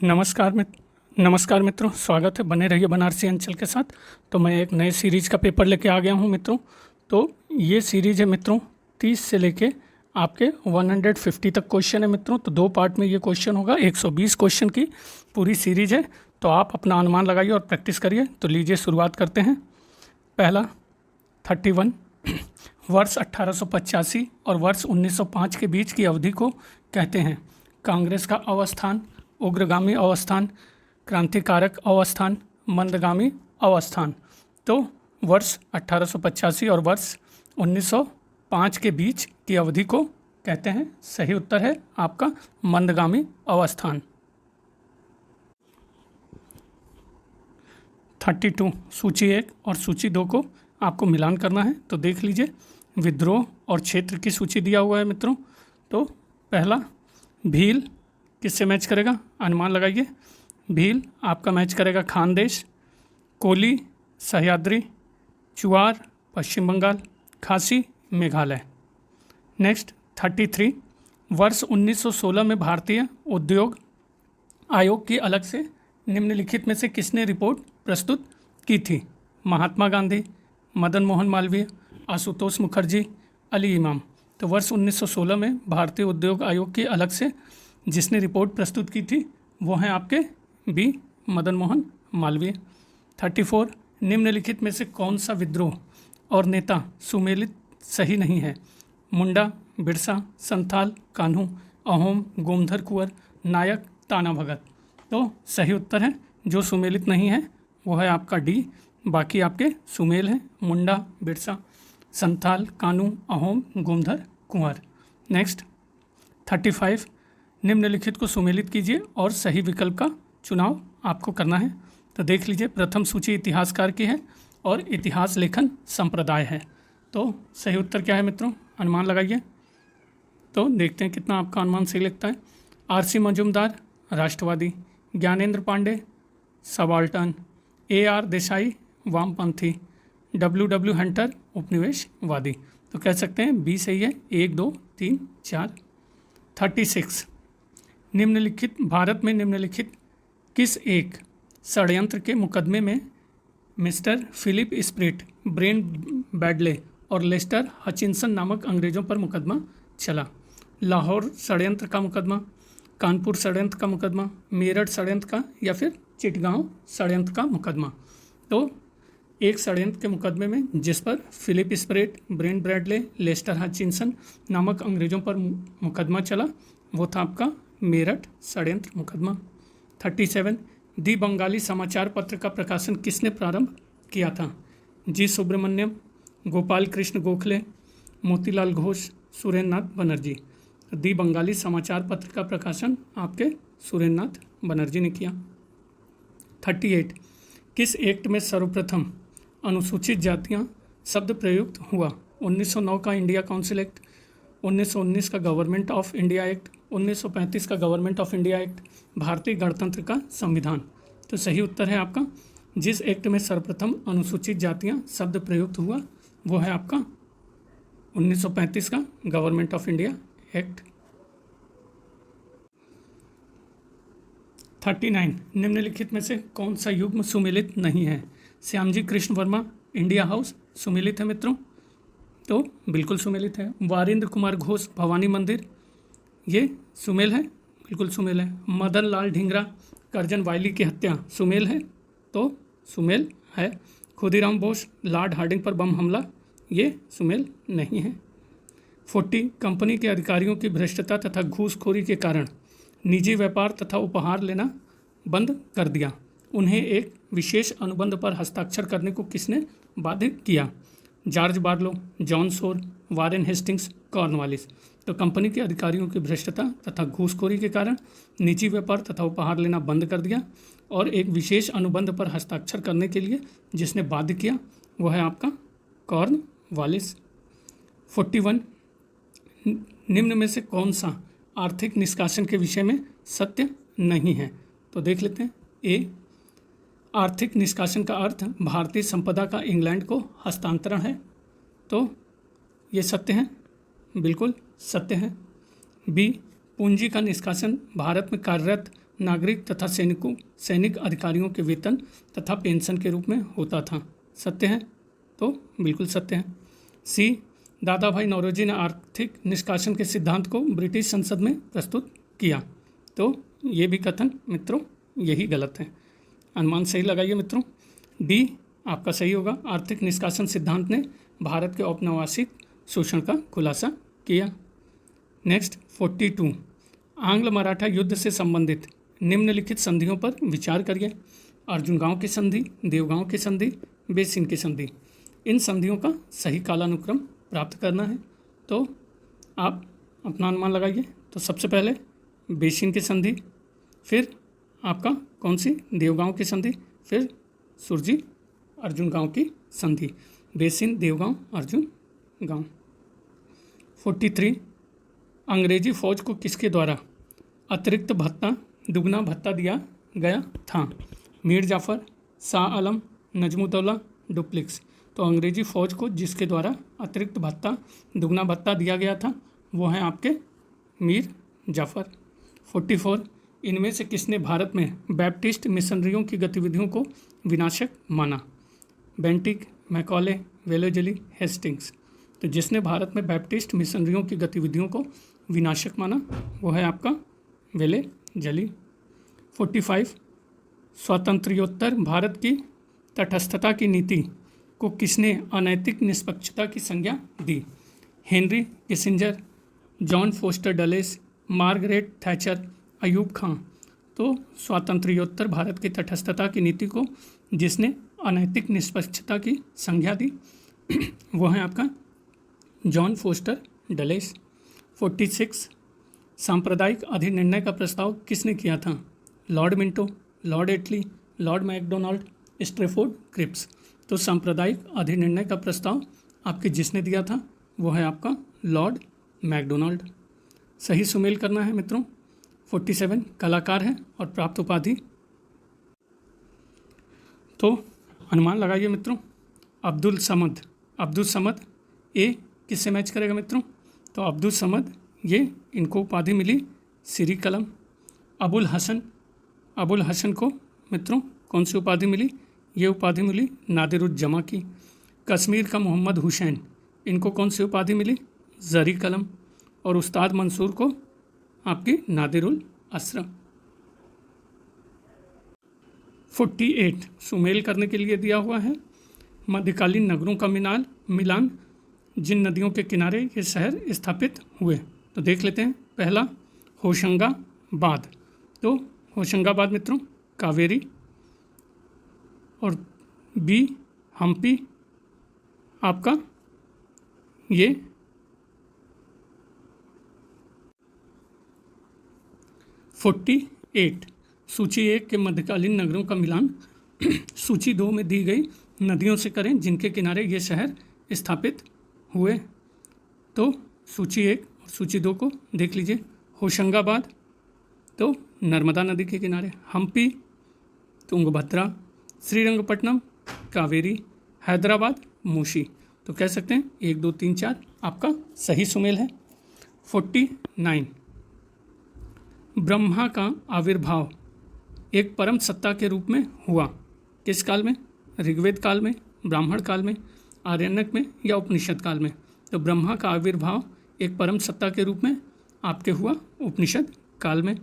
नमस्कार मित्रों, स्वागत है। बने रहिए बनारसी अंचल के साथ। तो मैं एक नए सीरीज़ का पेपर लेके आ गया हूँ मित्रों। तो ये सीरीज़ है मित्रों 30 से लेके आपके 150 तक क्वेश्चन है मित्रों। तो दो पार्ट में ये क्वेश्चन होगा, 120 क्वेश्चन की पूरी सीरीज़ है। तो आप अपना अनुमान लगाइए और प्रैक्टिस करिए। तो लीजिए शुरुआत करते हैं। पहला 31 वर्ष 1885 और वर्ष 1905 के बीच की अवधि को कहते हैं कांग्रेस का अवस्थान, उग्रगामी अवस्थान, क्रांतिकारक अवस्थान, मंदगामी अवस्थान। तो वर्ष 1885 और वर्ष 1905 के बीच की अवधि को कहते हैं, सही उत्तर है आपका मंदगामी अवस्थान। 32 सूची 1 और सूची 2 को आपको मिलान करना है। तो देख लीजिए, विद्रोह और क्षेत्र की सूची दिया हुआ है मित्रों। तो पहला भील किससे मैच करेगा, अनुमान लगाइए। भील आपका मैच करेगा खानदेश, कोली सह्याद्री, चुआर पश्चिम बंगाल, खासी मेघालय। नेक्स्ट 33 वर्ष 1916 में भारतीय उद्योग आयोग की अलग से निम्नलिखित में से किसने रिपोर्ट प्रस्तुत की थी? महात्मा गांधी, मदन मोहन मालवीय, आशुतोष मुखर्जी, अली इमाम। तो वर्ष 1916 में भारतीय उद्योग आयोग की अलग से जिसने रिपोर्ट प्रस्तुत की थी वो हैं आपके बी मदन मोहन मालवीय। 34 निम्नलिखित में से कौन सा विद्रोह और नेता सुमेलित सही नहीं है? मुंडा, बिरसा, संथाल, कान्हू, अहोम, गोमधर कुंवर, नायक, ताना भगत। तो सही उत्तर है जो सुमेलित नहीं है वो है आपका डी। बाकी आपके सुमेल हैं, मुंडा, बिरसा, संथाल, कान्हू, अहोम, गोमधर कुंवर। नेक्स्ट 35 निम्नलिखित को सुमेलित कीजिए और सही विकल्प का चुनाव आपको करना है। तो देख लीजिए, प्रथम सूची इतिहासकार की है और इतिहास लेखन संप्रदाय है। तो सही उत्तर क्या है मित्रों, अनुमान लगाइए। तो देखते हैं कितना आपका अनुमान सही लगता है। आर.सी. मजूमदार राष्ट्रवादी, ज्ञानेंद्र पांडे सबाल्टर्न, ए.आर. देसाई वामपंथी, डब्ल्यू हंटर उपनिवेशवादी। तो कह सकते हैं बी सही है, 1 2 3 4। 36 भारत में निम्नलिखित किस एक षड्यंत्र के मुकदमे में मिस्टर फिलिप स्प्रेट, ब्रेन बैडले और लेस्टर हचिंसन नामक अंग्रेजों पर मुकदमा चला? लाहौर षड्यंत्र का मुकदमा, कानपुर षड्यंत्र का मुकदमा, मेरठ षड्यंत्र का, या फिर चिटगांव षड्यंत्र का मुकदमा? तो एक षड्यंत्र के मुकदमे में जिस पर Philip Spratt, Ben Bradley, Lester Hutchinson नामक अंग्रेजों पर मुकदमा चला वो था आपका मेरठ षड्यंत्र मुकदमा। 37 दी बंगाली समाचार पत्र का प्रकाशन किसने प्रारंभ किया था? जी सुब्रमण्यम, गोपाल कृष्ण गोखले, मोतीलाल घोष, सुरेंद्र नाथ बनर्जी। दी बंगाली समाचार पत्र का प्रकाशन आपके सुरेंद्र नाथ बनर्जी ने किया। 38 किस एक्ट में सर्वप्रथम अनुसूचित जातियां शब्द प्रयुक्त हुआ? 1909 का इंडिया काउंसिल एक्ट, 1919 का गवर्नमेंट ऑफ इंडिया एक्ट, 1935 का गवर्नमेंट ऑफ इंडिया एक्ट, भारतीय गणतंत्र का संविधान। तो सही उत्तर है आपका जिस एक्ट में सर्वप्रथम अनुसूचित जातियां शब्द प्रयुक्त हुआ वो है आपका 1935 का गवर्नमेंट ऑफ इंडिया एक्ट। 39 निम्नलिखित में से कौन सा युग्म सुमेलित नहीं है? श्यामजी कृष्ण वर्मा इंडिया हाउस सुमेलित है मित्रों, तो बिल्कुल सुमेलित है। वारिंद्र कुमार घोष भवानी मंदिर, ये सुमेल है, बिल्कुल सुमेल है। मदन लाल ढींगरा करजन वायली की हत्या सुमेल है, तो सुमेल है। खुदीराम बोस लॉर्ड हार्डिंग पर बम हमला, ये सुमेल नहीं है। 40 कंपनी के अधिकारियों की भ्रष्टता तथा घूसखोरी के कारण निजी व्यापार तथा उपहार लेना बंद कर दिया। उन्हें एक विशेष अनुबंध पर हस्ताक्षर करने को किसने बाध्य किया? जॉर्ज बार्लो, जॉन सोर, वारेन हेस्टिंग्स, कॉर्नवालिस। तो कंपनी के अधिकारियों की भ्रष्टता तथा घूसखोरी के कारण निजी व्यापार तथा उपहार लेना बंद कर दिया और एक विशेष अनुबंध पर हस्ताक्षर करने के लिए जिसने बाध्य किया वो है आपका कॉर्नवालिस। 41 निम्न में से कौन सा आर्थिक निष्कासन के विषय में सत्य नहीं है? तो देख लेते हैं। ए आर्थिक निष्कासन का अर्थ भारतीय संपदा का इंग्लैंड को हस्तांतरण है, तो ये सत्य है, बिल्कुल सत्य है। बी पूंजी का निष्कासन भारत में कार्यरत नागरिक तथा सैनिक अधिकारियों के वेतन तथा पेंशन के रूप में होता था। सत्य है? तो बिल्कुल सत्य है। सी, दादा भाई नौरोजी ने आर्थिक निष्कासन के सिद्धांत को ब्रिटिश संसद में प्रस्तुत किया। तो ये भी कथन मित्रों यही गलत है। अनुमान सही लगाइए मित्रों। डी आपका सही होगा। आर्थिक निष्कासन सिद्धांत ने भारत के औपनिवेशिक शोषण का खुलासा किया। नेक्स्ट 42, आंग्ल मराठा युद्ध से संबंधित निम्नलिखित संधियों पर विचार करिए। अर्जुन गांव की संधि, देवगांव की संधि, बेसिन की संधि। इन संधियों का सही कालानुक्रम प्राप्त करना है। तो आप अपना अनुमान लगाइए। तो सबसे पहले बेसिन की संधि, फिर आपका कौन सी, देवगांव की संधि, फिर सुरजी अर्जुन गांव की संधि। बेसिन, देवगांव, अर्जुन गांव। 43, अंग्रेजी फौज को किसके द्वारा अतिरिक्त भत्ता, दुगना भत्ता दिया गया था? मीर जाफ़र, शाह आलम, नजमुद्दौला, डुप्लेक्स। तो अंग्रेजी फ़ौज को जिसके द्वारा अतिरिक्त भत्ता, दुगना भत्ता दिया गया था वो है आपके मीर जाफ़र। 44, इनमें से किसने भारत में बैप्टिस्ट मिशनरियों की गतिविधियों को विनाशक माना? Bentinck, Macaulay, Wellesley, Hastings. तो जिसने भारत में बैप्टिस्ट मिशनरियों की गतिविधियों को विनाशक माना वो है आपका वेलेजली। 45, स्वातंत्र्योत्तर भारत की तटस्थता की नीति को किसने अनैतिक निष्पक्षता की संज्ञा दी? Henry Kissinger, John Foster Dulles, Margaret Thatcher, Ayub Khan. तो स्वातंत्र्योत्तर भारत की तटस्थता की नीति को जिसने अनैतिक निष्पक्षता की संज्ञा दी वो है आपका जॉन फोस्टर डलेस। 46, सांप्रदायिक अधिनिर्णय का प्रस्ताव किसने किया था? लॉर्ड मिंटो, लॉर्ड एटली, लॉर्ड मैकडोनाल्ड, स्ट्रैफोर्ड क्रिप्स। तो सांप्रदायिक अधिनिर्णय का प्रस्ताव आपके जिसने दिया था वो है आपका लॉर्ड मैकडोनाल्ड। सही सुमेल करना है मित्रों। 47, कलाकार है और प्राप्त उपाधि। तो अनुमान लगाइए मित्रों। अब्दुल समद, अब्दुल समद ए किससे मैच करेगा मित्रों? तो अब्दुल समद ये इनको उपाधि मिली सिरी कलम। अबुल हसन, अबुल हसन को मित्रों कौन सी उपाधि मिली? ये उपाधि मिली नादिरुज्जमा की। कश्मीर का मोहम्मद हुसैन, इनको कौन सी उपाधि मिली? जरी कलम। और उस्ताद मंसूर को आपकी नादिरुल असरम। 48, सुमेल करने के लिए दिया हुआ है। मध्यकालीन नगरों का मिलान जिन नदियों के किनारे ये शहर स्थापित हुए। तो देख लेते हैं। पहला होशंगाबाद, तो होशंगाबाद मित्रों कावेरी। और बी हम्पी आपका ये 48, सूची 1 के मध्यकालीन नगरों का मिलान सूची 2 में दी गई नदियों से करें जिनके किनारे ये शहर स्थापित हुए। तो सूची 1 और सूची 2 को देख लीजिए। होशंगाबाद तो नर्मदा नदी के किनारे, हम्पी तुंगभद्रा, श्रीरंगपट्टनम कावेरी, हैदराबाद मूशी। तो कह सकते हैं 1 2 3 4 आपका सही सुमेल है। 49, ब्रह्मा का आविर्भाव एक परम सत्ता के रूप में हुआ किस काल में? ऋग्वेद काल में, ब्राह्मण काल में, आरण्यक में या उपनिषद काल में? तो ब्रह्मा का आविर्भाव एक परम सत्ता के रूप में आपके हुआ उपनिषद काल में।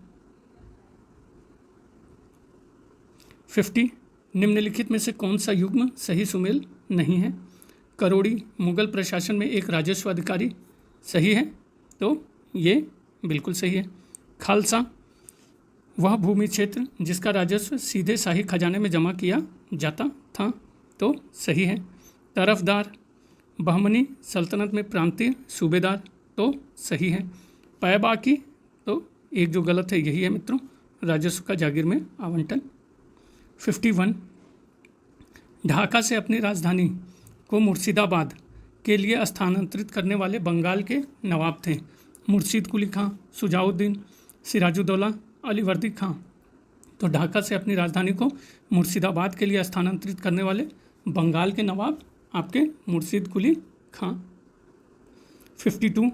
50, निम्नलिखित में से कौन सा युग्म सही सुमेल नहीं है? करोड़ी मुगल प्रशासन में एक राजस्व अधिकारी, सही है। तो ये बिल्कुल सही है। खालसा वह भूमि क्षेत्र जिसका राजस्व सीधे शाही खजाने में जमा किया जाता था, तो सही है। तरफदार बहमनी सल्तनत में प्रांतीय सूबेदार, तो सही है। पैबाकी तो एक जो गलत है यही है मित्रों, राजस्व का जागीर में आवंटन। 51, ढाका से अपनी राजधानी को मुर्शिदाबाद के लिए स्थानांतरित करने वाले बंगाल के नवाब थे। मुर्शीद कुली खां, सुजाउद्दीन, सिराजुद्दौला, अलीवर्दी खां। तो ढाका से अपनी राजधानी को मुर्शिदाबाद के लिए स्थानांतरित करने वाले बंगाल के नवाब आपके मुर्शीद कुली खां। 52,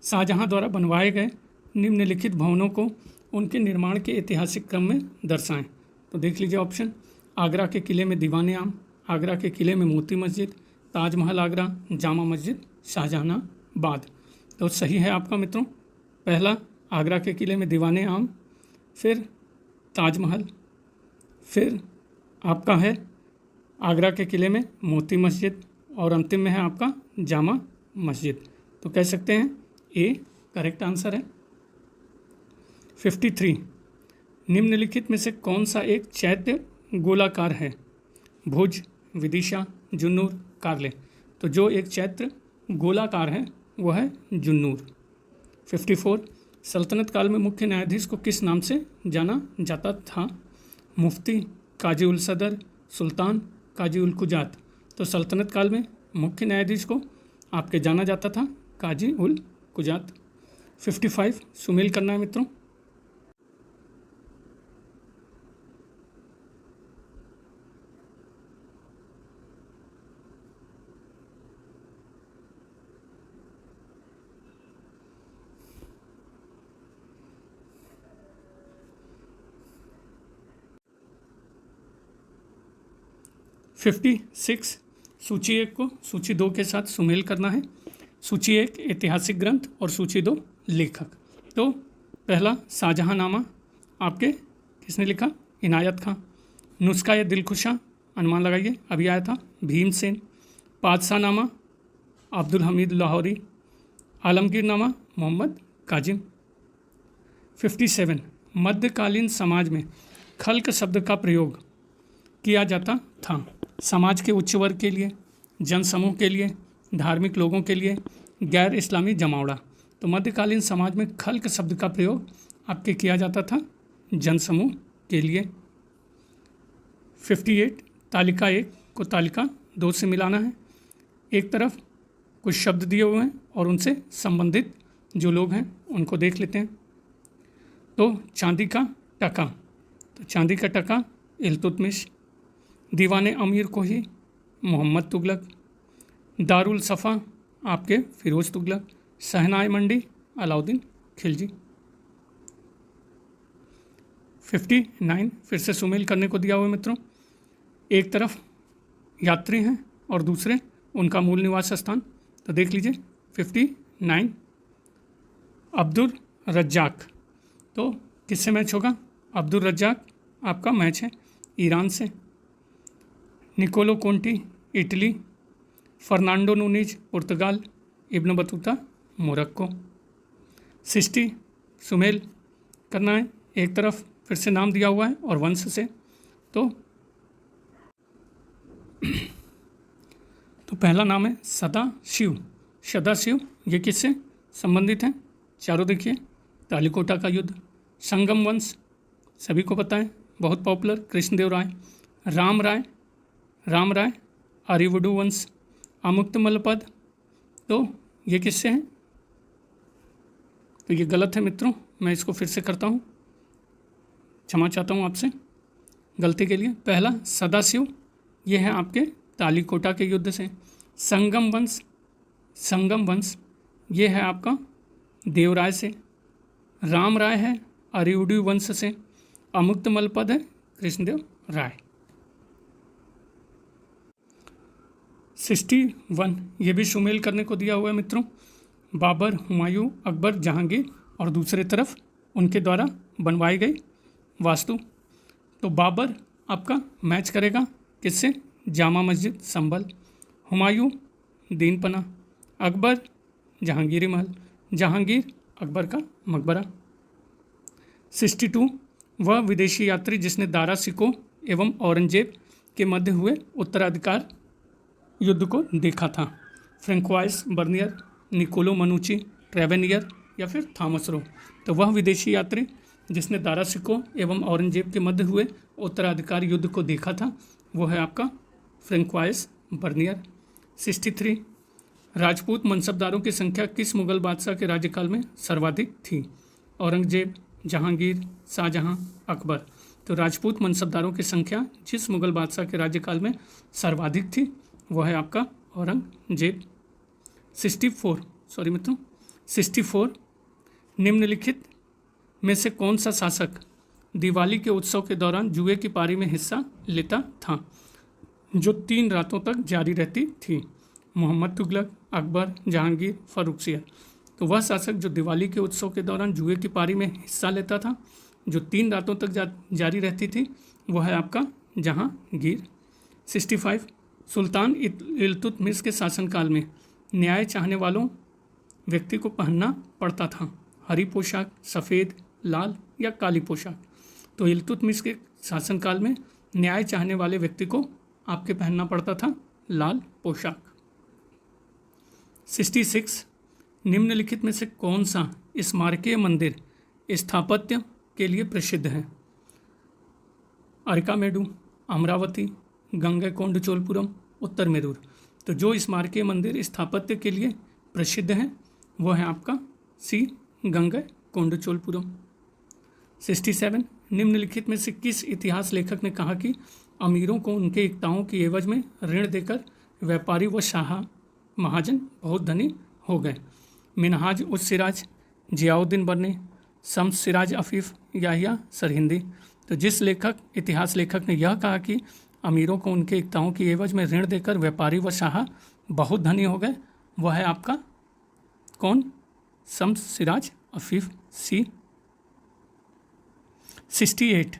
शाहजहां द्वारा बनवाए गए निम्नलिखित भवनों को उनके निर्माण के ऐतिहासिक क्रम में दर्शाएं। तो देख लीजिए ऑप्शन, आगरा के किले में दीवाने आम, आगरा के किले में मोती मस्जिद, ताजमहल आगरा, जामा मस्जिद शाहजहानाबाद। तो सही है आपका मित्रों पहला, आगरा के किले में दीवाने आम, फिर ताजमहल, फिर आपका है आगरा के किले में मोती मस्जिद, और अंतिम में है आपका जामा मस्जिद। तो कह सकते हैं ए करेक्ट आंसर है। 53, निम्नलिखित में से कौन सा एक चैत्य गोलाकार है? भुज, विदिशा, जुन्नूर, कार्ले। तो जो एक चैत्र गोलाकार है वो है जुन्नूर। 54, सल्तनत काल में मुख्य न्यायाधीश को किस नाम से जाना जाता था? मुफ्ती, काजी उल सदर, सुल्तान, काजी उल कुजात। तो सल्तनत काल में मुख्य न्यायाधीश को आपके जाना जाता था काजी उल कुजात। 55, सुमेल करना है मित्रों। फिफ्टी सिक्स, सूची 1 को सूची 2 के साथ सुमेल करना है। सूची 1 ऐतिहासिक ग्रंथ और सूची 2 लेखक। तो पहला शाहजहांनामा आपके किसने लिखा? इनायत खां। नुस्खा या दिलखुशा, अनुमान लगाइए, अभी आया था, भीमसेन। पादशाहनामा अब्दुल हमीद लाहौरी। आलमगीरनामा मोहम्मद काजिम। 57, मध्यकालीन समाज में खल्क शब्द का प्रयोग किया जाता था समाज के उच्च वर्ग के लिए, जनसमूह के लिए, धार्मिक लोगों के लिए, गैर इस्लामी जमावड़ा। तो मध्यकालीन समाज में खल्क शब्द का प्रयोग आपके किया जाता था जनसमूह के लिए। 58, तालिका 1 को तालिका 2 से मिलाना है। एक तरफ कुछ शब्द दिए हुए हैं और उनसे संबंधित जो लोग हैं उनको देख लेते हैं। तो चांदी का टका, तो चांदी का टका इल्तुतमिश। दीवाने अमीर को ही मोहम्मद तुगलक। दारुल सफ़ा आपके फ़िरोज़ तुगलक। शहनाई मंडी अलाउद्दीन खिलजी। 59, फिर से सुमेल करने को दिया हुआ है मित्रों। एक तरफ यात्री हैं और दूसरे उनका मूल निवास स्थान। तो देख लीजिए 59, अब्दुल रज्जाक। तो किससे मैच होगा? अब्दुल रज्जाक आपका मैच है ईरान से। Niccolo Conti Italy. Fernando Nuniz पुर्तगाल। Ibn Battuta Morocco. 60, सुमेल करना है। एक तरफ फिर से नाम दिया हुआ है और वंश से। तो पहला नाम है सदाशिव। सदाशिव ये किससे संबंधित हैं? चारों देखिए, तालिकोटा का युद्ध, संगम वंश सभी को पता है, बहुत पॉपुलर, कृष्णदेव राय। राम राय आर्यवडु वंश। अमुक्तमल पद, तो ये किससे हैं? तो ये गलत है मित्रों, मैं इसको फिर से करता हूँ, क्षमा चाहता हूँ आपसे गलती के लिए। पहला सदाशिव ये है आपके तालिकोटा के युद्ध से। संगम वंश ये है आपका देवराय से। राम राय है आर्यवडु वंश से। अमुक्तमल पद है कृष्णदेव राय। 61, ये भी सुमेल करने को दिया हुआ है मित्रों। बाबर, हुमायूं, अकबर, जहांगीर और दूसरे तरफ उनके द्वारा बनवाई गई वास्तु। तो बाबर आपका मैच करेगा किससे? जामा मस्जिद संभल। हुमायूं दीनपना। अकबर जहांगीरी महल। जहांगीर अकबर का मकबरा। 62, वह विदेशी यात्री जिसने दारा सिकों एवं औरंगजेब के मध्य हुए उत्तराधिकार युद्ध को देखा था। फ्रैंकोइस बर्नियर, निकोलो मनुची, ट्रेवेनियर या फिर थॉमस रो। तो वह विदेशी यात्री जिसने दारा सिकों एवं औरंगजेब के मध्य हुए उत्तराधिकार युद्ध को देखा था वो है आपका फ्रैंकोइस बर्नियर। 63, राजपूत मनसबदारों की संख्या किस मुगल बादशाह के राज्यकाल में सर्वाधिक थी? औरंगजेब, जहांगीर, शाहजहां, अकबर। तो राजपूत मनसबदारों की संख्या जिस मुगल बादशाह के राज्यकाल में सर्वाधिक थी वो है आपका औरंगजेब। 64, निम्नलिखित में से कौन सा शासक दिवाली के उत्सव के दौरान जुए की पारी में हिस्सा लेता था, जो 3 रातों तक जारी रहती थी? मोहम्मद तुगलक, अकबर, जहांगीर, फर्रुखसियर। तो वह शासक जो दिवाली के उत्सव के दौरान जुए की पारी में हिस्सा लेता था, जो 3 रातों तक जारी रहती थी, वह है आपका जहांगीर। 65 सुल्तान इल्तुतमिश के शासनकाल में न्याय चाहने वालों व्यक्ति को पहनना पड़ता था हरी पोशाक, सफ़ेद, लाल या काली पोशाक? तो इल्तुतमिश के शासनकाल में न्याय चाहने वाले व्यक्ति को आपके पहनना पड़ता था लाल पोशाक। 66 निम्नलिखित में से कौन सा स्मारकीय मंदिर स्थापत्य के लिए प्रसिद्ध है? अरकामेडू, अमरावती, गंगैकोंडचोलपुरम, उत्तर मेरूर। तो जो स्मारकीय मंदिर स्थापत्य के लिए प्रसिद्ध है वो है आपका सी गंगैकोंडचोलपुरम। 67 निम्नलिखित में से किस इतिहास लेखक ने कहा कि अमीरों को उनके इक्ताओं की एवज में ऋण देकर व्यापारी व शाह महाजन बहुत धनी हो गए? मिनहाज उस सिराज, जियाउद्दीन बर्नी, शम्स सिराज अफीफ, याहिया सरहिंदी। तो जिस इतिहास लेखक ने यह कहा कि अमीरों को उनके इक्ताओं की एवज में ऋण देकर व्यापारी व शाह बहुत धनी हो गए, वह है आपका कौन? शम्स सिराज अफीफ, सी। 68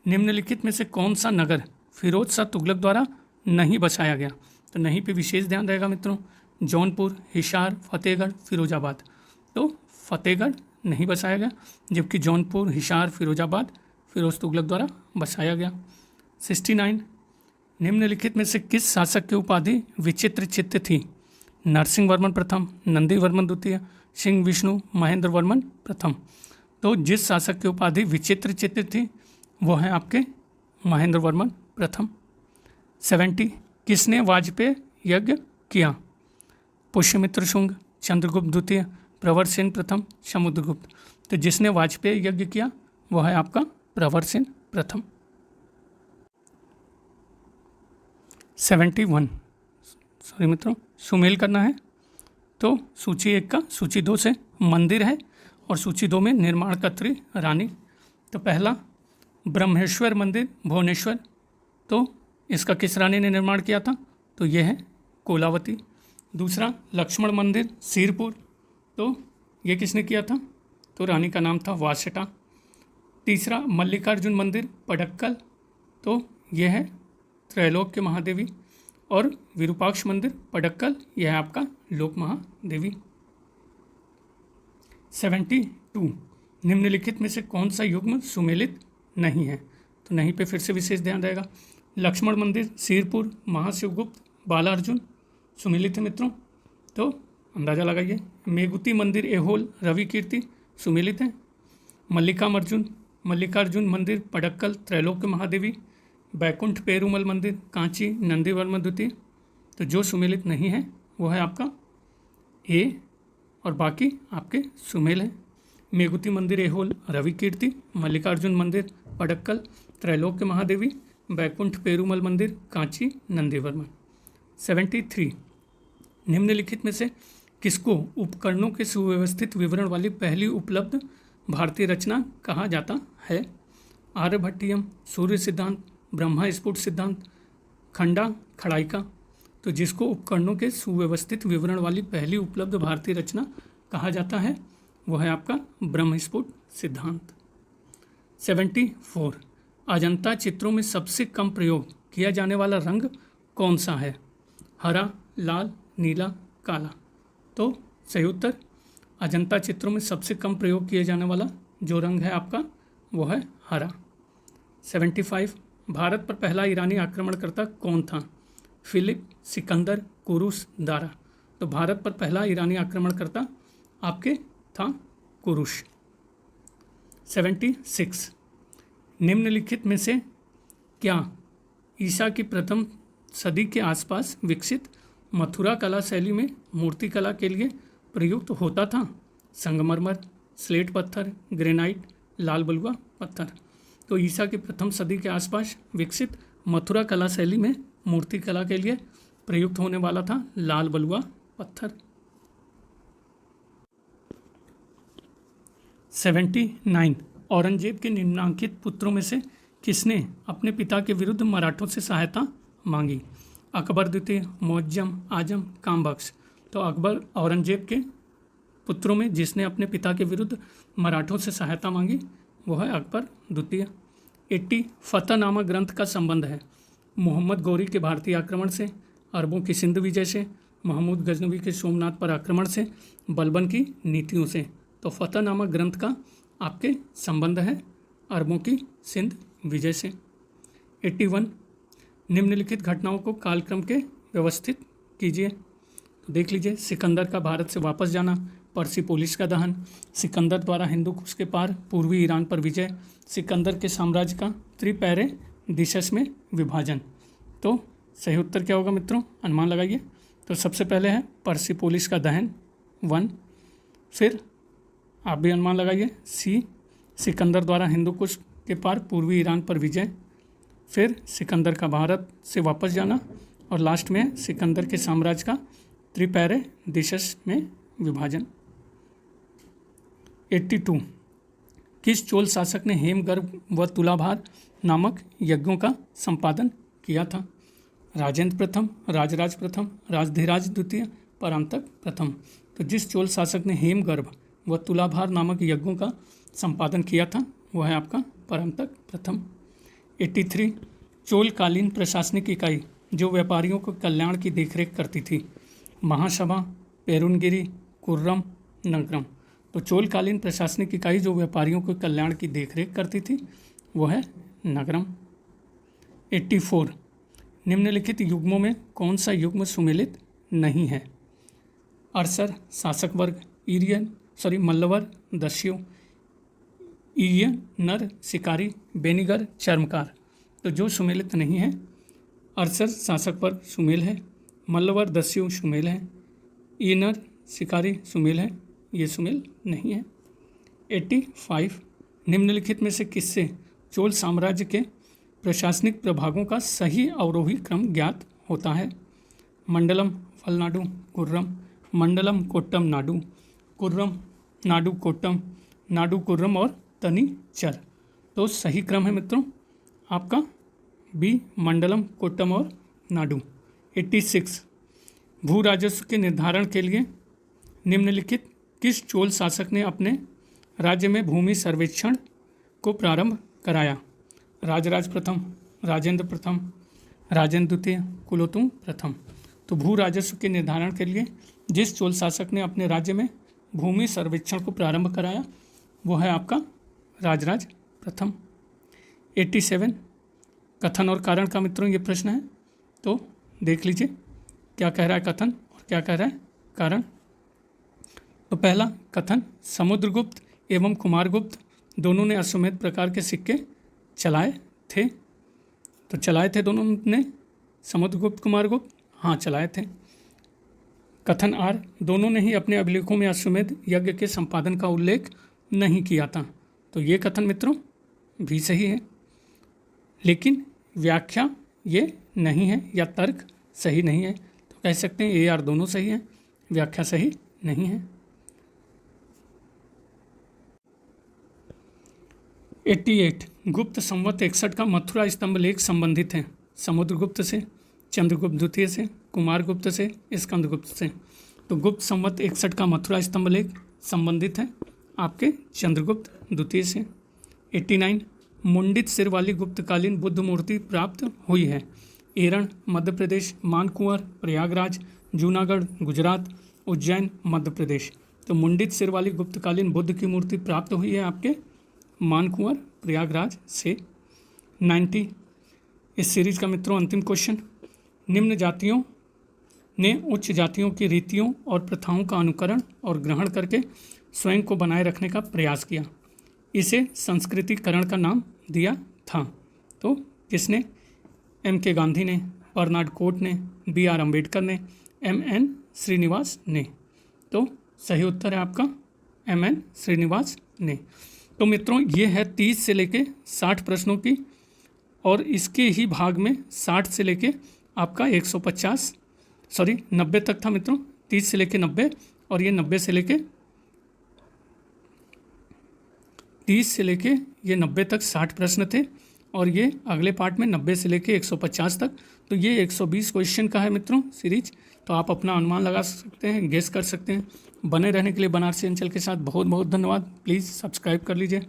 निम्नलिखित में से कौन सा नगर फिरोज शाह तुगलक द्वारा नहीं बसाया गया? तो नहीं पे विशेष ध्यान रहेगा मित्रों। जौनपुर, हिसार, फतेहगढ़, फिरोजाबाद। तो फतेहगढ़ नहीं बसाया गया, जबकि जौनपुर, हिसार, फिरोजाबाद फिरोज तुगलक द्वारा बसाया गया। 69 निम्नलिखित में से किस शासक की उपाधि विचित्र चित्त थी? नरसिंह वर्मन प्रथम, नंदी वर्मन द्वितीय, सिंह विष्णु, महेंद्र वर्मन प्रथम। तो जिस शासक की उपाधि विचित्र चित्त थी वो है आपके महेंद्र वर्मन प्रथम। 70 किसने वाजपेयी यज्ञ किया? पुष्यमित्र शुंग, चंद्रगुप्त द्वितीय, प्रवर सेन प्रथम, समुद्रगुप्त। तो जिसने वाजपेयी यज्ञ किया वह है आपका प्रवर सेन प्रथम। 71 सॉरी मित्रों, सुमेल करना है। तो सूची 1 का सूची 2 से मंदिर है और सूची 2 में निर्माण कत्री रानी। तो पहला ब्रह्मेश्वर मंदिर भुवनेश्वर, तो इसका किस रानी ने निर्माण किया था? तो यह है कोलावती। दूसरा लक्ष्मण मंदिर सिरपुर, तो ये किसने किया था? तो रानी का नाम था वासटा। तीसरा मल्लिकार्जुन मंदिर पडक्कल, तो यह है त्रैलोक्य महादेवी। और विरूपाक्ष मंदिर पडक्कल, यह है आपका लोक महादेवी। 72 निम्नलिखित में से कौन सा युग्म सुमेलित नहीं है? तो नहीं पे फिर से विशेष ध्यान रहेगा। लक्ष्मण मंदिर सिरपुर, महाशिवगुप्त, बालार्जुन सुमेलित है मित्रों, तो अंदाज़ा लगाइए। मेगुती मंदिर एहोल, रवि कीर्ति सुमेलित है। मल्लिकार्जुन मंदिर पडक्कल, त्रैलोक्य महादेवी। बैकुंठ पेरुमल मंदिर कांची, नंदीवर्मन द्वितीय। तो जो सुमेलित नहीं है वो है आपका ए, और बाकी आपके सुमेल हैं। मेगुती मंदिर एहोल, रवि कीर्ति, मल्लिकार्जुन मंदिर पडक्कल, त्रैलोक्य महादेवी, बैकुंठ पेरुमल मंदिर कांची, नंदीवर्मन। 73 निम्नलिखित में से किसको उपकरणों के सुव्यवस्थित विवरण वाली पहली उपलब्ध भारतीय रचना कहा जाता है? आर्यभट्टियम, सूर्य सिद्धांत, ब्रह्मा स्फुट सिद्धांत, खंडा खड़ाइका। तो जिसको उपकरणों के सुव्यवस्थित विवरण वाली पहली उपलब्ध भारतीय रचना कहा जाता है वह है आपका ब्रह्मस्फुट सिद्धांत। 74 अजंता चित्रों में सबसे कम प्रयोग किया जाने वाला रंग कौन सा है? हरा, लाल, नीला, काला। तो सही उत्तर अजंता चित्रों में सबसे कम प्रयोग किए जाने वाला जो रंग है आपका वो है हरा। 75 भारत पर पहला ईरानी आक्रमणकर्ता कौन था? फिलिप, सिकंदर, कुरुश, दारा। तो भारत पर पहला ईरानी आक्रमणकर्ता आपके था कुरुश। 76 निम्नलिखित में से क्या ईसा की प्रथम सदी के आसपास विकसित मथुरा कला शैली में मूर्ति कला के लिए प्रयुक्त होता था? संगमरमर, स्लेट पत्थर, ग्रेनाइट, लाल बलुआ पत्थर। तो ईसा की प्रथम सदी के आसपास विकसित मथुरा कला शैली में मूर्ति कला के लिए प्रयुक्त होने वाला था लाल बलुआ पत्थर। 79। औरंगजेब के निम्नांकित पुत्रों में से किसने अपने पिता के विरुद्ध मराठों से सहायता मांगी? अकबर द्वितीय, मुअज्जम, आजम, कामबख्श। तो अकबर औरंगजेब के पुत्रों में जिसने अपने पिता के विरुद्ध मराठों से सहायता मांगी वो है अकबर द्वितीय। 80। फतह नामक ग्रंथ का संबंध है मोहम्मद गौरी के भारतीय आक्रमण से, अरबों की सिंध विजय से, महमूद गजनवी के सोमनाथ पर आक्रमण से, बलबन की नीतियों से। तो फतह नामक ग्रंथ का आपके संबंध है अरबों की सिंध विजय से। 81। निम्नलिखित घटनाओं को कालक्रम के व्यवस्थित कीजिए। तो देख लीजिए, सिकंदर का भारत से वापस जाना, पर्सिपोलिस का दहन, सिकंदर द्वारा हिंदू कुश के पार पूर्वी ईरान पर विजय, सिकंदर के साम्राज्य का त्रिपैरे दिशस में विभाजन। तो सही उत्तर क्या होगा मित्रों, अनुमान लगाइए। तो सबसे पहले है पर्सिपोलिस का दहन 1, फिर आप भी अनुमान लगाइए सी, सिकंदर द्वारा हिंदू कुश के पार पूर्वी ईरान पर विजय, फिर सिकंदर का भारत से वापस जाना, और लास्ट में सिकंदर के साम्राज्य का त्रिपैरे दिशस में विभाजन। 82। किस चोल शासक ने हेमगर्भ व तुलाभार नामक यज्ञों का संपादन किया था? राजेंद्र प्रथम, राजराज प्रथम, राजधिराज द्वितीय, परांतक प्रथम। तो जिस चोल शासक ने हेमगर्भ व तुलाभार नामक यज्ञों का संपादन किया था वह है आपका परांतक प्रथम। 83। चोलकालीन प्रशासनिक इकाई जो व्यापारियों को कल्याण की देखरेख करती थी, महासभा, पेरुनगिरी, कुर्रम, नगरम। तो चोलकालीन प्रशासनिक इकाई जो व्यापारियों को कल्याण की देखरेख करती थी वो है नगरम। 84। निम्नलिखित युग्मों में कौन सा युग्म सुमेलित नहीं है? अरसर शासक वर्ग, मल्लवर दस्यु, ईयन नर शिकारी, बेनिगर चर्मकार। तो जो सुमेलित नहीं है, अरसर शासक वर्ग सुमेल है, मल्लवर दस्यु सुमेल है, ईनर शिकारी सुमेल है, ये सुमेल नहीं है। 85। निम्नलिखित में से किससे चोल साम्राज्य के प्रशासनिक प्रभागों का सही अवरोही क्रम ज्ञात होता है? मंडलम फलनाडु कुर्रम, मंडलम कोट्टम नाडु, कुर्रम नाडु कोट्टम, नाडु कुर्रम और तनी चर। तो सही क्रम है मित्रों आपका बी, मंडलम कोट्टम और नाडु। 86। भू राजस्व के निर्धारण के लिए निम्नलिखित किस चोल शासक ने अपने राज्य में भूमि सर्वेक्षण को प्रारंभ कराया? राजराज प्रथम, राजेंद्र प्रथम, राजेंद्र द्वितीय, कुलोत्तुंग प्रथम। तो भू राजस्व के निर्धारण के लिए जिस चोल शासक ने अपने राज्य में भूमि सर्वेक्षण को प्रारंभ कराया वो है आपका राजराज प्रथम। 87। कथन और कारण का मित्रों ये प्रश्न है, तो देख लीजिए क्या कह रहा है कथन और क्या कह रहा है कारण। तो पहला कथन, समुद्रगुप्त एवं कुमारगुप्त दोनों ने अश्वमेध प्रकार के सिक्के चलाए थे। तो चलाए थे दोनों ने, समुद्रगुप्त कुमारगुप्त, हाँ चलाए थे। कथन आर, दोनों ने ही अपने अभिलेखों में अश्वमेध यज्ञ के संपादन का उल्लेख नहीं किया था। तो ये कथन मित्रों भी सही है, लेकिन व्याख्या ये नहीं है या तर्क सही नहीं है। तो कह सकते हैं ए आर दोनों सही है, व्याख्या सही नहीं है। 88। गुप्त संवत 61 का मथुरा स्तंभ लेख संबंधित है समुद्रगुप्त से, चंद्रगुप्त द्वितीय से, कुमारगुप्त से, स्कंदगुप्त से। तो गुप्त संवत 61 का मथुरा स्तंभ लेख संबंधित है आपके चंद्रगुप्त द्वितीय से। 89। मुंडित सिर वाली गुप्तकालीन बुद्ध मूर्ति प्राप्त हुई है एरण मध्य प्रदेश, मानकुंवर प्रयागराज, जूनागढ़ गुजरात, उज्जैन मध्य प्रदेश। तो मुंडित सिर वाली गुप्तकालीन बुद्ध की मूर्ति प्राप्त हुई है आपके मानकुंवर प्रयागराज से। 90। इस सीरीज का मित्रों अंतिम क्वेश्चन, निम्न जातियों ने उच्च जातियों की रीतियों और प्रथाओं का अनुकरण और ग्रहण करके स्वयं को बनाए रखने का प्रयास किया, इसे संस्कृतिकरण का नाम दिया था। तो किसने? एम के गांधी ने, बर्नार्ड कोट ने, बी आर अम्बेडकर ने, एम एन श्रीनिवास ने। तो सही उत्तर है आपका एम एन श्रीनिवास ने। तो मित्रों ये है 30 से लेके 60 प्रश्नों की, और इसके ही भाग में 60 से लेके आपका 90 तक था मित्रों, 30 से लेके 90, और ये 90 से लेके 30 से लेके ये 90 तक 60 प्रश्न थे और ये अगले पार्ट में 90 से लेके 150 तक। तो ये 120 क्वेश्चन का है मित्रों सीरीज। तो आप अपना अनुमान लगा सकते हैं, गेस कर सकते हैं। बने रहने के लिए बनारसी अंचल के साथ बहुत बहुत धन्यवाद। प्लीज़ सब्सक्राइब कर लीजिए।